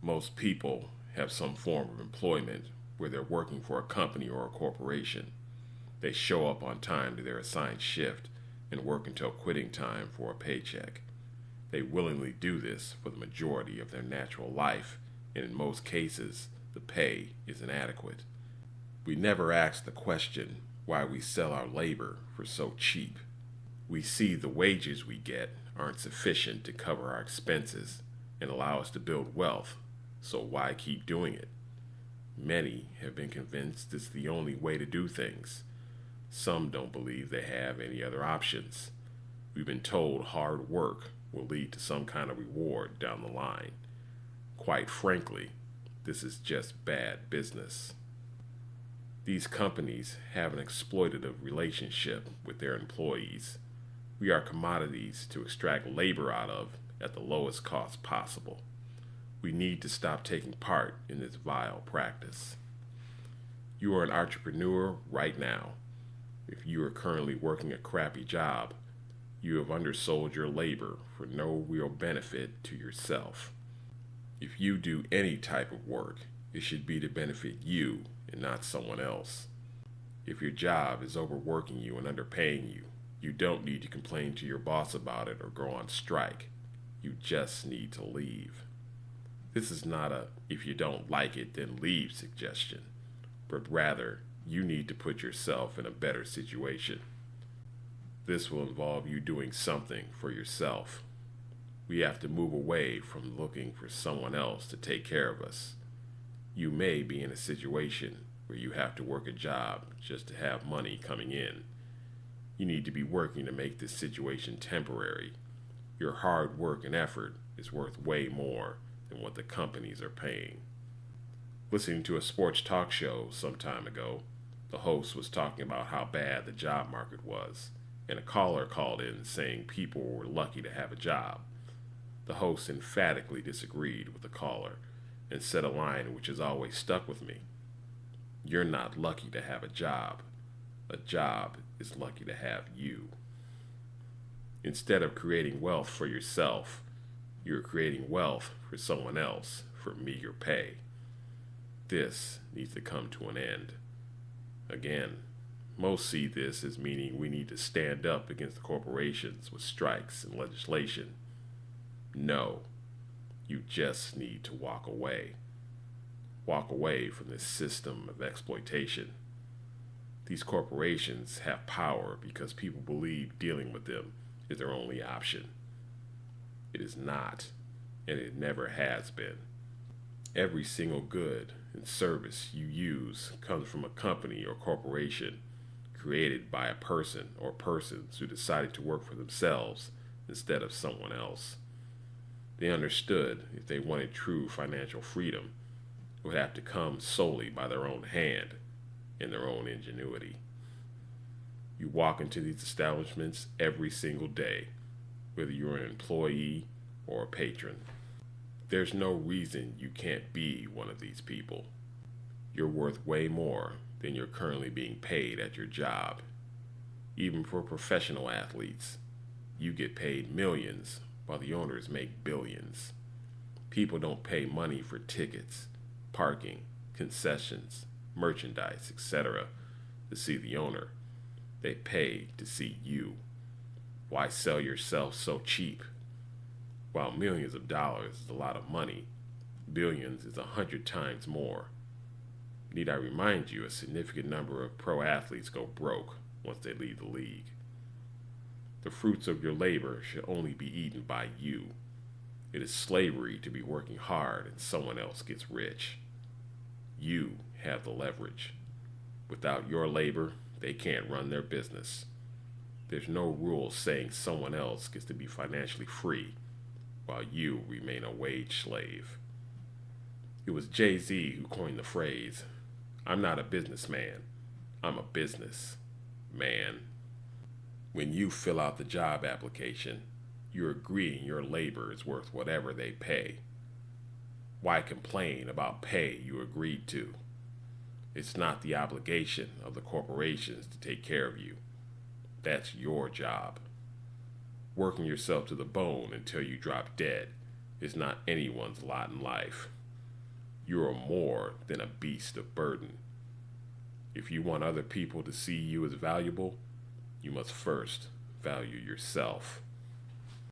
Most people have some form of employment where they're working for a company or a corporation. They show up on time to their assigned shift and work until quitting time for a paycheck. They willingly do this for the majority of their natural life, and in most cases, the pay is inadequate. We never ask the question why we sell our labor for so cheap. We see the wages we get aren't sufficient to cover our expenses and allow us to build wealth, so why keep doing it? Many have been convinced it's the only way to do things. Some don't believe they have any other options. We've been told hard work will lead to some kind of reward down the line. Quite frankly, this is just bad business. These companies have an exploitative relationship with their employees. We are commodities to extract labor out of at the lowest cost possible. We need to stop taking part in this vile practice. You are an entrepreneur right now. If you are currently working a crappy job, you have undersold your labor for no real benefit to yourself. If you do any type of work, it should be to benefit you and not someone else. If your job is overworking you and underpaying you, you don't need to complain to your boss about it or go on strike. You just need to leave. This is not a if you don't like it then leave suggestion, but rather you need to put yourself in a better situation. This will involve you doing something for yourself. We have to move away from looking for someone else to take care of us. You may be in a situation where you have to work a job just to have money coming in. You need to be working to make this situation temporary. Your hard work and effort is worth way more than what the companies are paying. Listening to a sports talk show some time ago, the host was talking about how bad the job market was, and a caller called in saying people were lucky to have a job. The host emphatically disagreed with the caller and said a line which has always stuck with me. You're not lucky to have a job. A job is lucky to have you. Instead of creating wealth for yourself, you're creating wealth for someone else for meager pay. This needs to come to an end. Again, most see this as meaning we need to stand up against the corporations with strikes and legislation. No, you just need to walk away. Walk away from this system of exploitation. These corporations have power because people believe dealing with them is their only option. It is not, and it never has been. Every single good and service you use comes from a company or corporation created by a person or persons who decided to work for themselves instead of someone else. They understood if they wanted true financial freedom, it would have to come solely by their own hand and their own ingenuity. You walk into these establishments every single day, whether you're an employee or a patron. There's no reason you can't be one of these people. You're worth way more than you're currently being paid at your job. Even for professional athletes, you get paid millions while the owners make billions. People don't pay money for tickets, parking, concessions, merchandise, etc. to see the owner. They pay to see you. Why sell yourself so cheap? While millions of dollars is a lot of money, billions is 100 times more. Need I remind you, a significant number of pro athletes go broke once they leave the league. The fruits of your labor should only be eaten by you. It is slavery to be working hard and someone else gets rich. You have the leverage. Without your labor, they can't run their business. There's no rule saying someone else gets to be financially free while you remain a wage slave. It was Jay-Z who coined the phrase, "I'm not a businessman, I'm a business man." When you fill out the job application, you're agreeing your labor is worth whatever they pay. Why complain about pay you agreed to? It's not the obligation of the corporations to take care of you. That's your job. Working yourself to the bone until you drop dead is not anyone's lot in life. You are more than a beast of burden. If you want other people to see you as valuable, you must first value yourself.